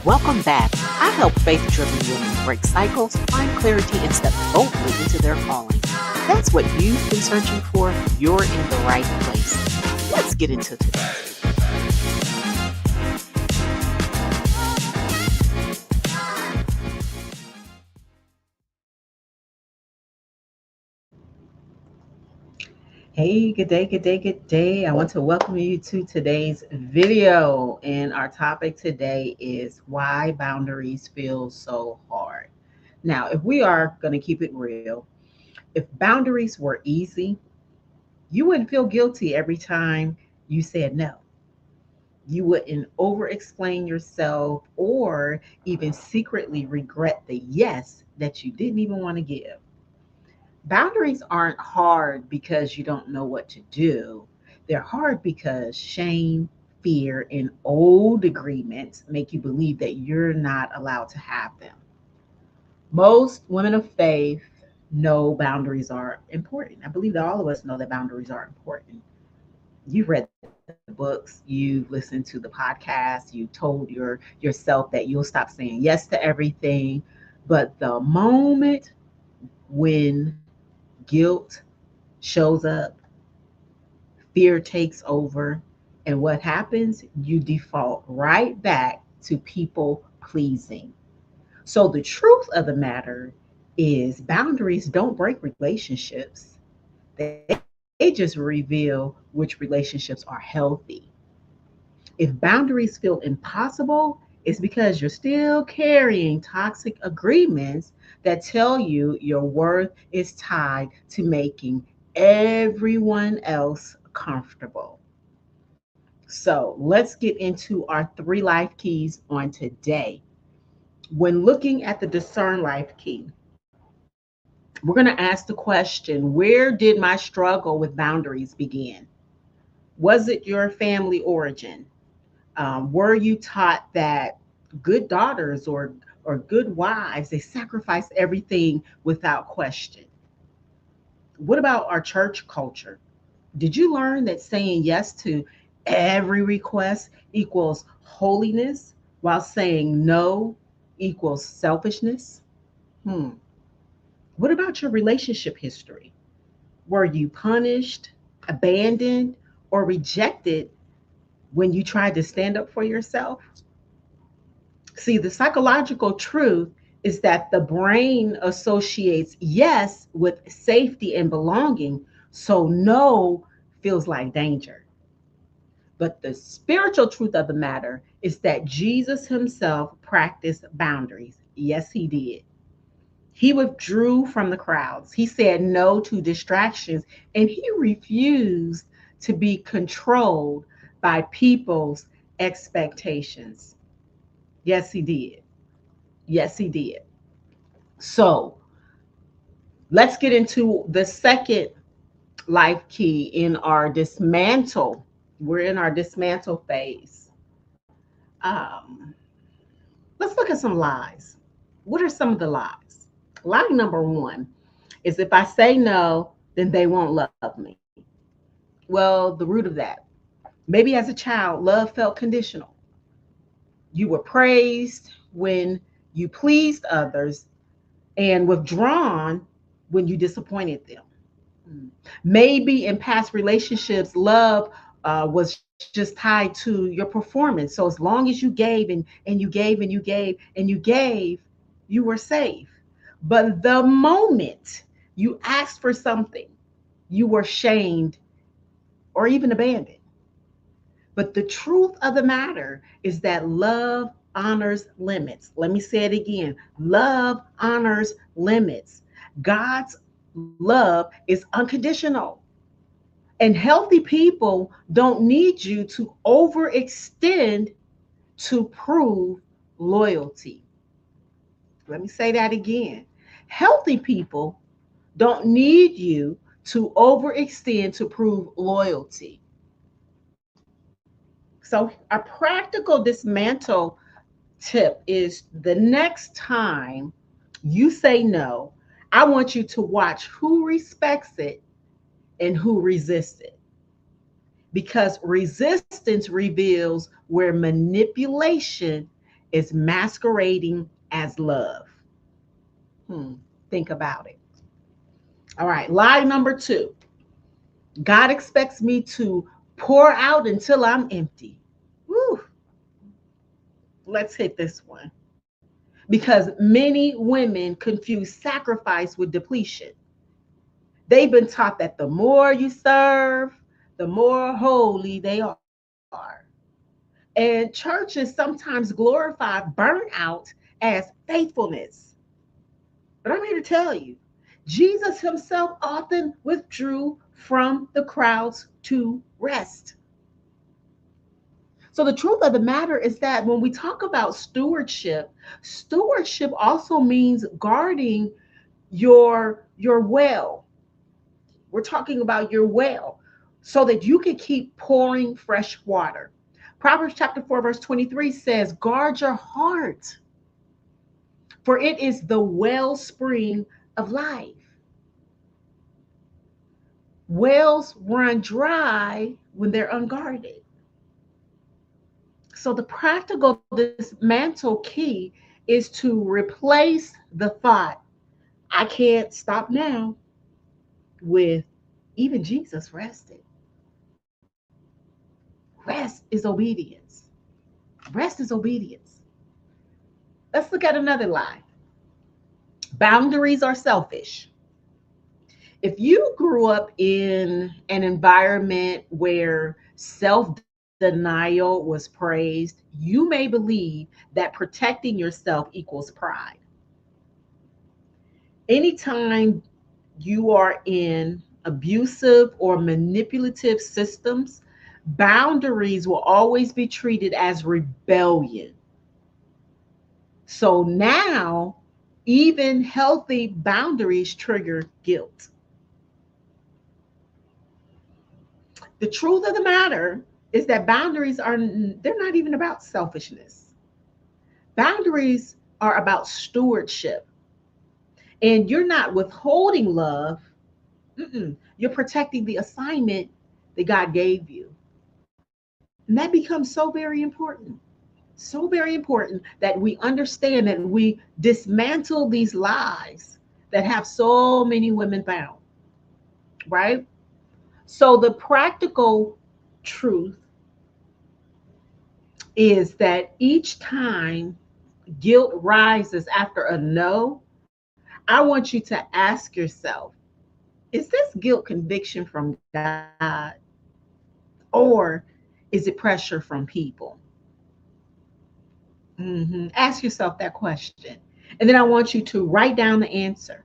Welcome back. I help faith-driven women break cycles, find clarity, and step boldly into their calling. If that's what you've been searching for, you're in the right place. Let's get into today. Hey, good day, good day, good day. I want to welcome you to today's video. And our topic today is why boundaries feel so hard. Now, if we are going to keep it real, if boundaries were easy, you wouldn't feel guilty every time you said no. You wouldn't over explain yourself or even secretly regret the yes that you didn't even want to give. Boundaries aren't hard because you don't know what to do. They're hard because shame, fear, and old agreements make you believe that you're not allowed to have them. Most women of faith know boundaries are important. I believe that all of us know that boundaries are important. You've read the books, you've listened to the podcast, you told yourself that you'll stop saying yes to everything. But the moment when guilt shows up, fear takes over, and what happens? You default right back to people pleasing. So the truth of the matter is boundaries don't break relationships. They just reveal which relationships are healthy. If boundaries feel impossible, it's because you're still carrying toxic agreements that tell you your worth is tied to making everyone else comfortable. So let's get into our three life keys on today. When looking at the discern life key, we're going to ask the question, where did my struggle with boundaries begin? Was it your family origin? Were you taught that good daughters or good wives, they sacrifice everything without question? What about our church culture? Did you learn that saying yes to every request equals holiness while saying no equals selfishness? Hmm. What about your relationship history? Were you punished, abandoned, or rejected when you tried to stand up for yourself? See, the psychological truth is that the brain associates yes with safety and belonging, so no feels like danger. But the spiritual truth of the matter is that Jesus himself practiced boundaries. Yes, he did. He withdrew from the crowds. He said no to distractions, and he refused to be controlled by people's expectations. Yes, he did. Yes, he did. So let's get into the second life key in our dismantle. We're in our dismantle phase. Um, let's look at some lies. What are some of the lies? Lie number one is if I say no, then they won't love me. Well, the root of that. Maybe as a child, love felt conditional. You were praised when you pleased others and withdrawn when you disappointed them. Mm. Maybe in past relationships, love was just tied to your performance. So as long as you gave and you gave and you gave and you gave, you were safe. But the moment you asked for something, you were shamed or even abandoned. But the truth of the matter is that love honors limits. Let me say it again. Love honors limits. God's love is unconditional. And healthy people don't need you to overextend to prove loyalty. Let me say that again. Healthy people don't need you to overextend to prove loyalty. So, a practical dismantle tip is the next time you say no, I want you to watch who respects it and who resists it. Because resistance reveals where manipulation is masquerading as love. Think about it. All right, lie number two: God expects me to pour out until I'm empty. Woo, let's hit this one. Because many women confuse sacrifice with depletion. They've been taught that the more you serve, the more holy they are. And churches sometimes glorify burnout as faithfulness. But I'm here to tell you, Jesus himself often withdrew from the crowds to rest. So the truth of the matter is that when we talk about stewardship, stewardship also means guarding your well. We're talking about your well so that you can keep pouring fresh water. Proverbs chapter 4 verse 23 says, "Guard your heart, for it is the wellspring of life." Wells run dry when they're unguarded. So the practical dismantle key is to replace the thought, "I can't stop now," with, "Even Jesus rested." Rest is obedience. Rest is obedience. Let's look at another lie. Boundaries are selfish. If you grew up in an environment where self denial was praised, you may believe that protecting yourself equals pride. Anytime you are in abusive or manipulative systems, boundaries will always be treated as rebellion. So now, even healthy boundaries trigger guilt. The truth of the matter is that boundaries are, they're not even about selfishness. Boundaries are about stewardship. And you're not withholding love. You're protecting the assignment that God gave you. And that becomes so very important. So very important that we understand that we dismantle these lies that have so many women bound, right? So the practical truth is that each time guilt rises after a no, I want you to ask yourself, is this guilt conviction from God, or is it pressure from people? Ask yourself that question. And then I want you to write down the answer,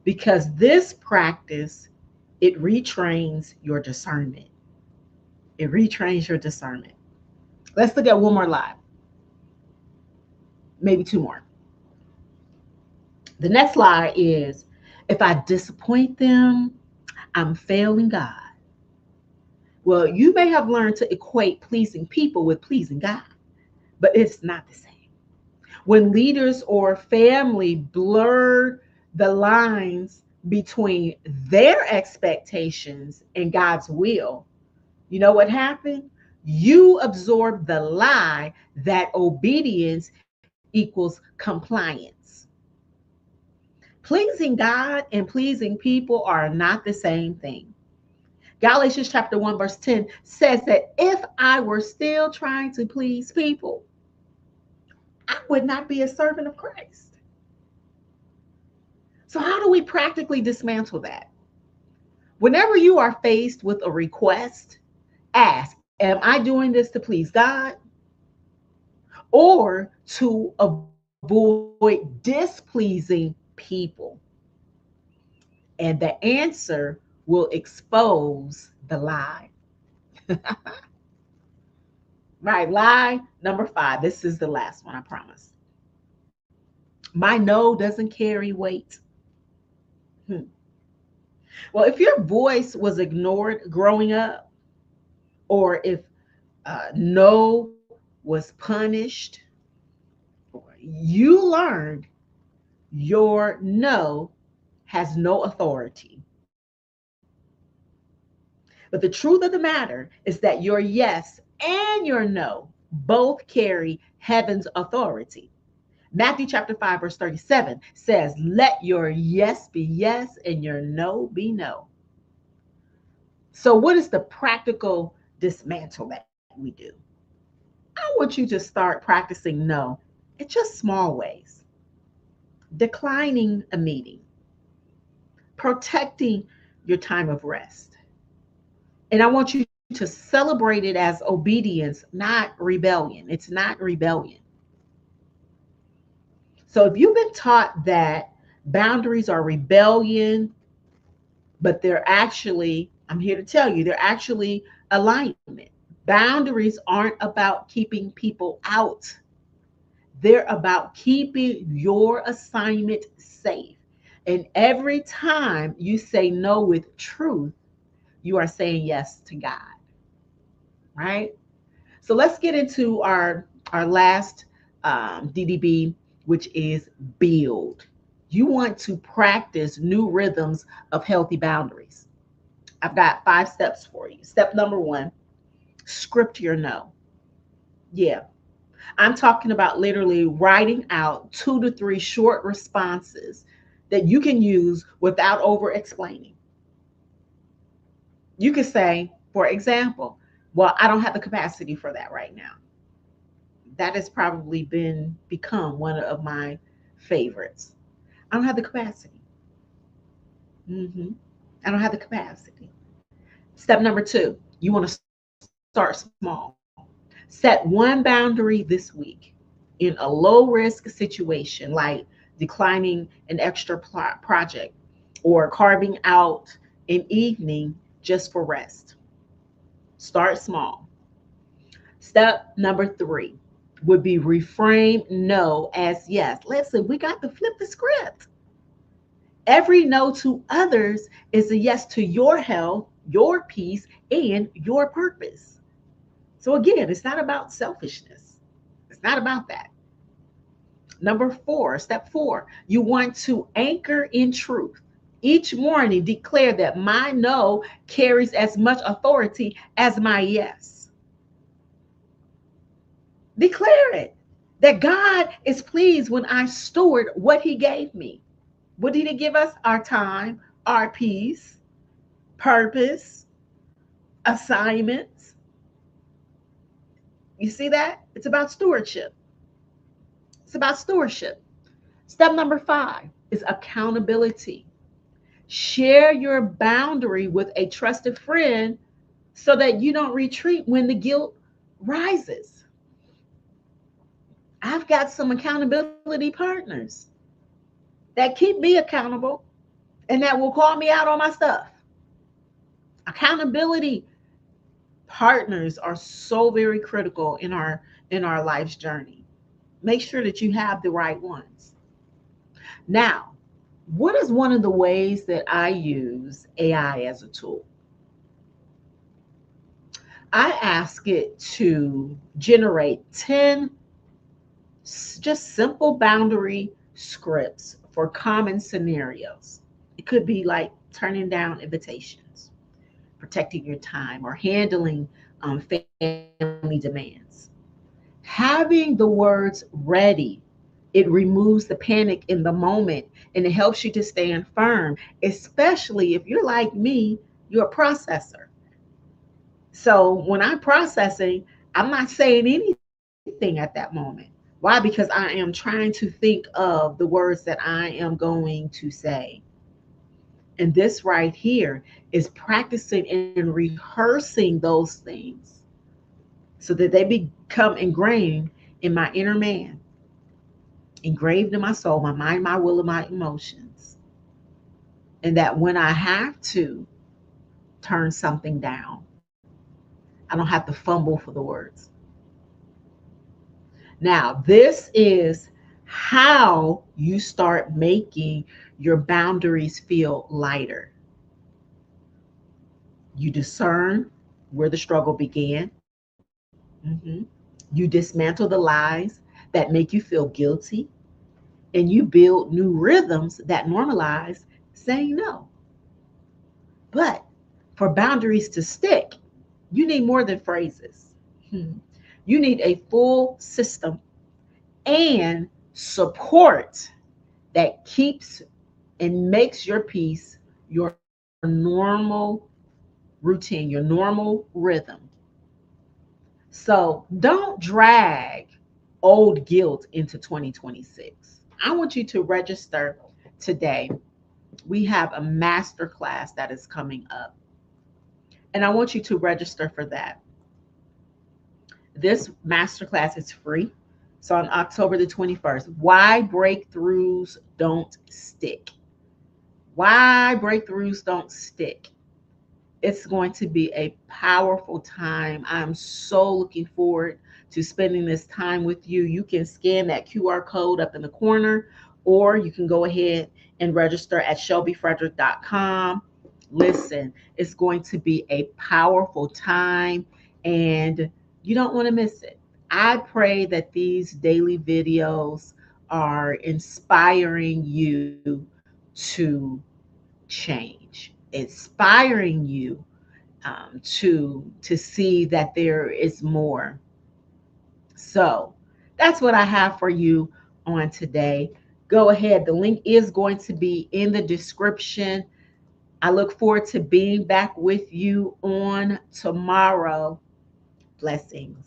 because this practice, it retrains your discernment. It retrains your discernment. Let's look at one more lie, maybe two more. The next lie is, if I disappoint them, I'm failing God. Well, you may have learned to equate pleasing people with pleasing God, but it's not the same. When leaders or family blur the lines between their expectations and God's will, you know what happened? You absorb the lie that obedience equals compliance. Pleasing God and pleasing people are not the same thing. Galatians chapter 1 verse 10 says that if I were still trying to please people, I would not be a servant of Christ. So how do we practically dismantle that? Whenever you are faced with a request, ask, am I doing this to please God or to avoid displeasing people? And the answer will expose the lie. Right, lie number 5. This is the last one, I promise. My no doesn't carry weight. Hmm. Well, if your voice was ignored growing up, or if no was punished, you learned your no has no authority. But the truth of the matter is that your yes and your no Both carry heaven's authority. Matthew chapter 5, verse 37 says, let your yes be yes and your no be no. So, what is the practical dismantle that we do? I want you to start practicing no in just small ways. Declining a meeting, protecting your time of rest. And I want you to celebrate it as obedience, not rebellion. It's not rebellion. So if you've been taught that boundaries are rebellion, but they're actually, I'm here to tell you, they're actually alignment. Boundaries aren't about keeping people out, they're about keeping your assignment safe. And every time you say no with truth, you are saying yes to God, right? So let's get into our last DDB, which is build. You want to practice new rhythms of healthy boundaries. I've got 5 steps for you. Step number 1, script your no. Yeah, I'm talking about literally writing out 2 to 3 short responses that you can use without over explaining. You could say, for example, well, I don't have the capacity for that right now. That has probably become one of my favorites. I don't have the capacity. hmm I don't have the capacity. Step number 2, you want to start small. Set one boundary this week in a low risk situation, like declining an extra project or carving out an evening just for rest. Start small. Step number 3 would be reframe no as yes. Listen, we got to flip the script. Every no to others is a yes to your health, your peace, and your purpose. So again, it's not about selfishness. It's not about that. Number 4, step 4, you want to anchor in truth. Each morning, declare that my no carries as much authority as my yes. Declare it. That God is pleased when I steward what He gave me. What did He give us? Our time, our peace, purpose, assignments. You see that? It's about stewardship. It's about stewardship. Step number 5 is accountability. Share your boundary with a trusted friend so that you don't retreat when the guilt rises. I've got some accountability partners that keep me accountable and that will call me out on my stuff. Accountability partners are so very critical in our life's journey. Make sure that you have the right ones. Now, what is one of the ways that I use AI as a tool? I ask it to generate 10 just simple boundary scripts for common scenarios. It could be like turning down invitations, protecting your time, or handling family demands. Having the words ready, it removes the panic in the moment and it helps you to stand firm, especially if you're like me, you're a processor. So when I'm processing, I'm not saying anything at that moment. Why? Because I am trying to think of the words that I am going to say. And this right here is practicing and rehearsing those things so that they become ingrained in my inner man, engraved in my soul, my mind, my will, and my emotions. And that when I have to turn something down, I don't have to fumble for the words. Now, this is how you start making your boundaries feel lighter. You discern where the struggle began. Mhm. You dismantle the lies that make you feel guilty, and you build new rhythms that normalize saying no. But for boundaries to stick, you need more than phrases. Hmm. You need a full system and support that keeps and makes your peace your normal routine, your normal rhythm. So don't drag old guilt into 2026. I want you to register today. We have a master class that is coming up, and I want you to register for that. This masterclass is free. So on October the 21st, why breakthroughs don't stick. Why breakthroughs don't stick. It's going to be a powerful time. I'm so looking forward to spending this time with you. You can scan that QR code up in the corner, or you can go ahead and register at shelbyfrederick.com. Listen, it's going to be a powerful time, and you don't want to miss it. I pray that these daily videos are inspiring you to change, inspiring you to see that there is more. So that's what I have for you on today. Go ahead. The link is going to be in the description. I look forward to being back with you on tomorrow. Blessings.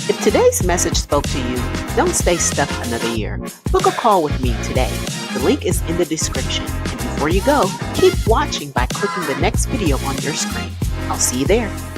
If today's message spoke to you, don't stay stuck another year. Book a call with me today. The link is in the description. And before you go, keep watching by clicking the next video on your screen. I'll see you there.